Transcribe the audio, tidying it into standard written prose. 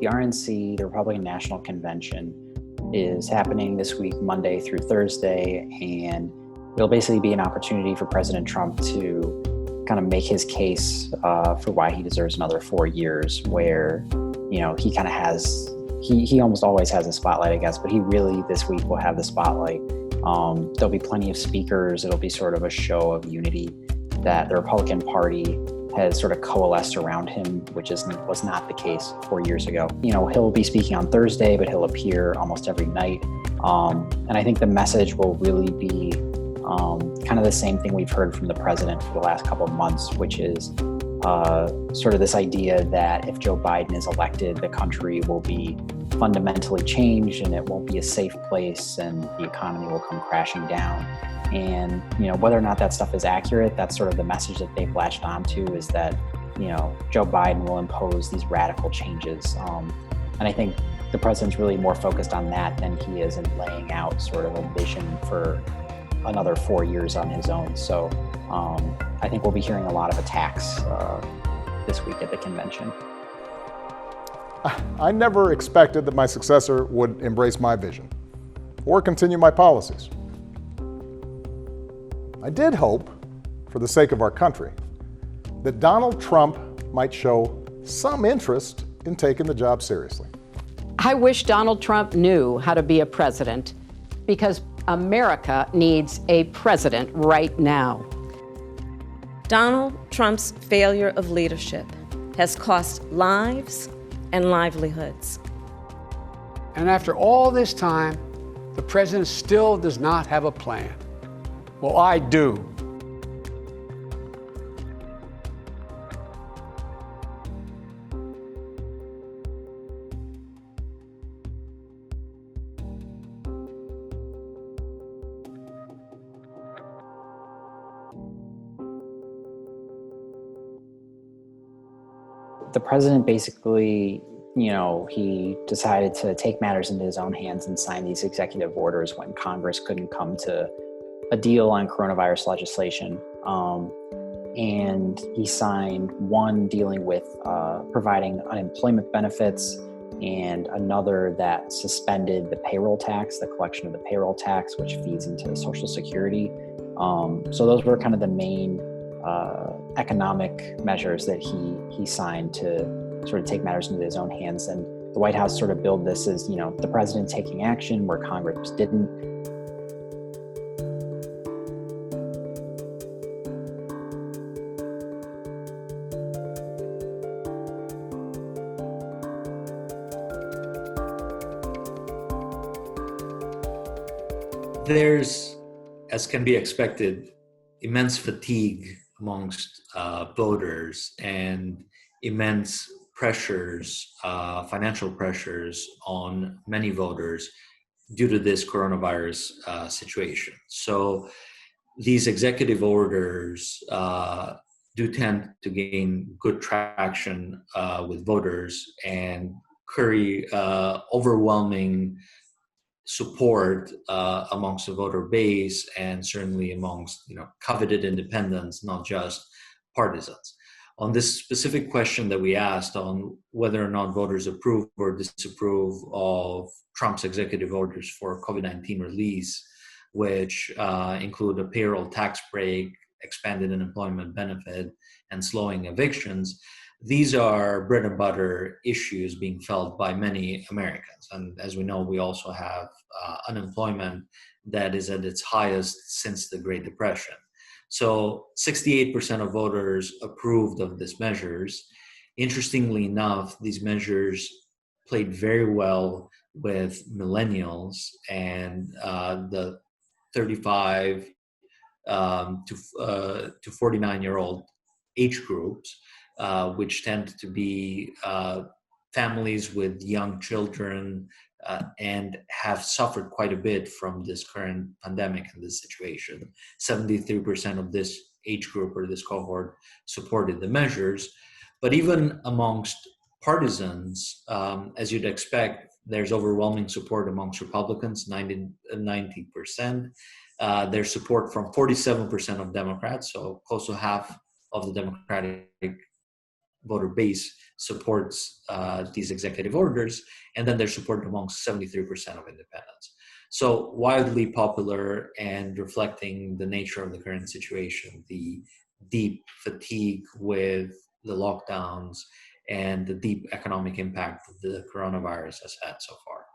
The RNC, the Republican National Convention, is happening this week, Monday through Thursday, and it'll basically be an opportunity for President Trump to kind of make his case for why he deserves another 4 years, where, you know, he kind of has, he almost always has a spotlight, I guess, but he really this week will have the spotlight. There'll be plenty of speakers. It'll be sort of a show of unity that the Republican Party has sort of coalesced around him, which was not the case 4 years ago. You know, he'll be speaking on Thursday, but he'll appear almost every night. And I think the message will really be kind of the same thing we've heard from the president for the last couple of months, which is sort of this idea that if Joe Biden is elected, the country will be fundamentally changed and it won't be a safe place and the economy will come crashing down. And, you know, whether or not that stuff is accurate, that's sort of the message that they've latched onto, is that, you know, Joe Biden will impose these radical changes. And I think the president's really more focused on that than he is in laying out sort of a vision for another 4 years on his own. So I think we'll be hearing a lot of attacks this week at the convention. I never expected that my successor would embrace my vision or continue my policies. I did hope, for the sake of our country, that Donald Trump might show some interest in taking the job seriously. I wish Donald Trump knew how to be a president, because America needs a president right now. Donald Trump's failure of leadership has cost lives and livelihoods. And after all this time, the president still does not have a plan. Well, I do. The president basically, you know, he decided to take matters into his own hands and sign these executive orders when Congress couldn't come to a deal on coronavirus legislation. And he signed one dealing with providing unemployment benefits, and another that suspended the payroll tax, the collection of the payroll tax, which feeds into Social Security. So those were kind of the main economic measures that he signed to sort of take matters into his own hands. And the White House sort of billed this as, you know, the president taking action where Congress didn't. There's, as can be expected, immense fatigue amongst voters and immense pressures, financial pressures on many voters due to this coronavirus situation. So these executive orders do tend to gain good traction with voters and curry overwhelming support amongst the voter base, and certainly amongst, you know, coveted independents, not just partisans. On this specific question that we asked on whether or not voters approve or disapprove of Trump's executive orders for COVID-19 release, which include a payroll tax break, expanded unemployment benefit, and slowing evictions, these are bread and butter issues being felt by many Americans. And as we know, we also have unemployment that is at its highest since the Great Depression. So 68% of voters approved of these measures. Interestingly enough, these measures played very well with millennials and the 35 to 49-year-old age groups, which tend to be families with young children and have suffered quite a bit from this current pandemic and this situation. 73% of this age group or this cohort supported the measures. But even amongst partisans, as you'd expect, there's overwhelming support amongst Republicans, 90%. There's support from 47% of Democrats, so close to half of the Democratic voter base supports these executive orders, and then they're supported amongst 73% of independents. So widely popular and reflecting the nature of the current situation, the deep fatigue with the lockdowns and the deep economic impact the coronavirus has had so far.